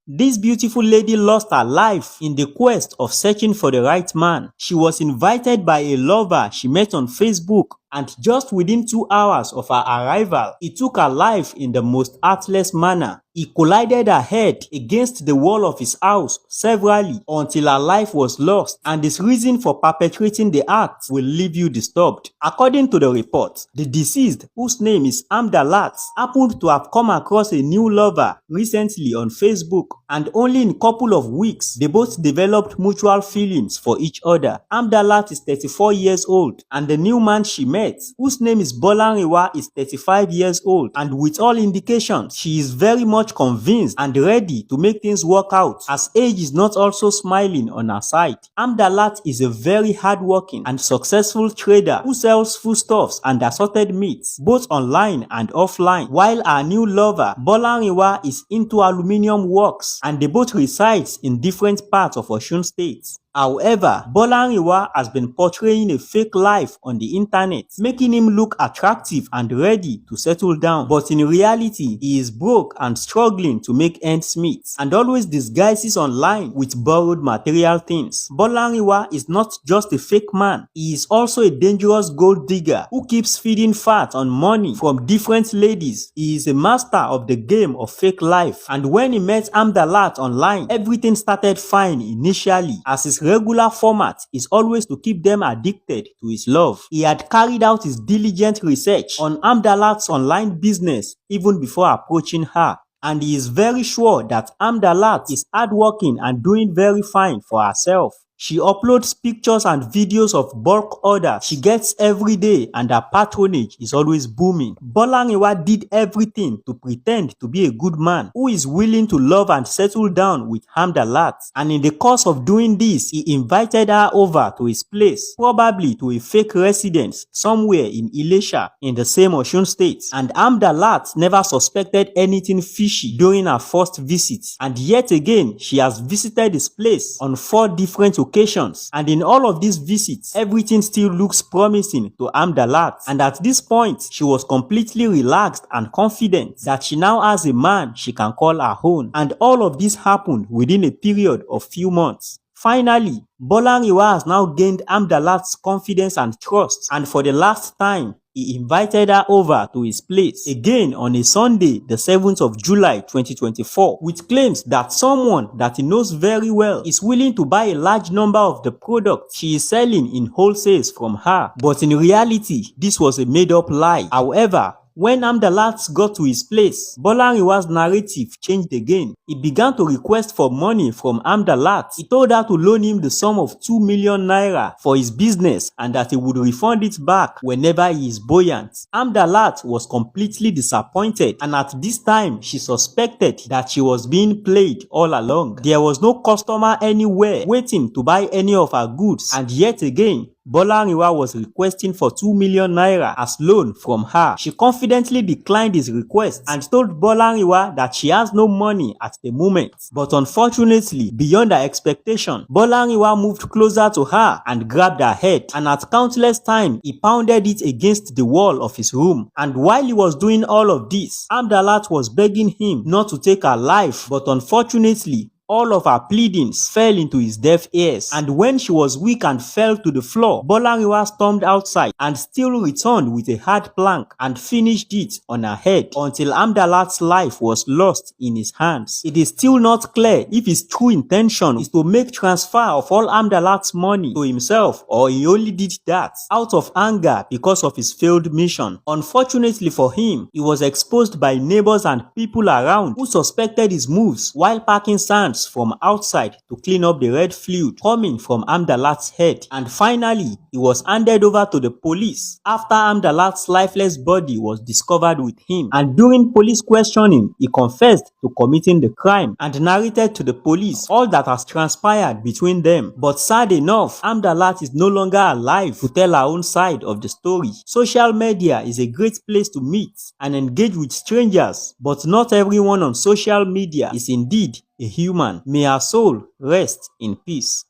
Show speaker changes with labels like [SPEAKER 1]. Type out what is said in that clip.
[SPEAKER 1] This beautiful lady lost her life in the quest of searching for the right man. She was invited by a lover she met on Facebook, and just within 2 hours of her arrival, he took her life in the most heartless manner. He collided her head against the wall of his house severally until her life was lost, and his reason for perpetrating the act will leave you disturbed. According to the report, the deceased, whose name is Amdalat, happened to have come across a new lover recently on Facebook, and only in a couple of weeks, they both developed mutual feelings for each other. Amdalat is 34 years old, and the new man she met, whose name is Bolanriwa, is 35 years old, and with all indications, she is very much convinced and ready to make things work out, as age is not also smiling on her side. Amdalat is a very hardworking and successful trader who sells foodstuffs and assorted meats, both online and offline, while her new lover, Bolanriwa, is into aluminium works, and they both reside in different parts of Osun State. However, Bolanriwa has been portraying a fake life on the internet, making him look attractive and ready to settle down. But in reality, he is broke and struggling to make ends meet, and always disguises online with borrowed material things. Bolanriwa is not just a fake man, he is also a dangerous gold digger who keeps feeding fat on money from different ladies. He is a master of the game of fake life, and when he met Amdalat online, everything started fine initially, as his regular format is always to keep them addicted to his love. He had carried out his diligent research on Amdalat's online business even before approaching her, and he is very sure that Amdalat is hardworking and doing very fine for herself. She uploads pictures and videos of bulk orders she gets every day, and her patronage is always booming. Bolanriwa did everything to pretend to be a good man who is willing to love and settle down with Amdalat, and in the course of doing this, he invited her over to his place, probably to a fake residence somewhere in Ilesha in the same Osun State, and Amdalat never suspected anything fishy during her first visit, and yet again she has visited his place on 4 different occasions, and in all of these visits, everything still looks promising to Amdalat, and at this point, she was completely relaxed and confident that she now has a man she can call her own, and all of this happened within a period of few months. Finally, Bolanriwa has now gained Amdalat's confidence and trust, and for the last time, he invited her over to his place again on a Sunday, the 7th of July 2024, with claims that someone that he knows very well is willing to buy a large number of the products she is selling in wholesales from her. But in reality, this was a made-up lie. However, when Amdalat got to his place, Bolanriwa's narrative changed again. He began to request for money from Amdalat. He told her to loan him the sum of 2 million naira for his business and that he would refund it back whenever he is buoyant. Amdalat was completely disappointed, and at this time, she suspected that she was being played all along. There was no customer anywhere waiting to buy any of her goods, and yet again, Bolanriwa was requesting for 2 million naira as loan from her. She confidently declined his request and told Bolanriwa that she has no money at the moment. But unfortunately, beyond her expectation, Bolanriwa moved closer to her and grabbed her head, and at countless times, he pounded it against the wall of his room. And while he was doing all of this, Amdalat was begging him not to take her life, but unfortunately, all of her pleadings fell into his deaf ears, and when she was weak and fell to the floor, Bolanriwa stormed outside and still returned with a hard plank and finished it on her head until Amdalat's life was lost in his hands. It is still not clear if his true intention is to make transfer of all Amdalat's money to himself, or he only did that out of anger because of his failed mission. Unfortunately for him, he was exposed by neighbors and people around who suspected his moves while packing sands from outside to clean up the red fluid coming from Amdalat's head, and finally he was handed over to the police after Amdalat's lifeless body was discovered with him. And during police questioning, he confessed to committing the crime and narrated to the police all that has transpired between them. But sad enough, Amdalat is no longer alive to tell her own side of the story. Social media is a great place to meet and engage with strangers, but not everyone on social media is indeed a human. May her soul rest in peace.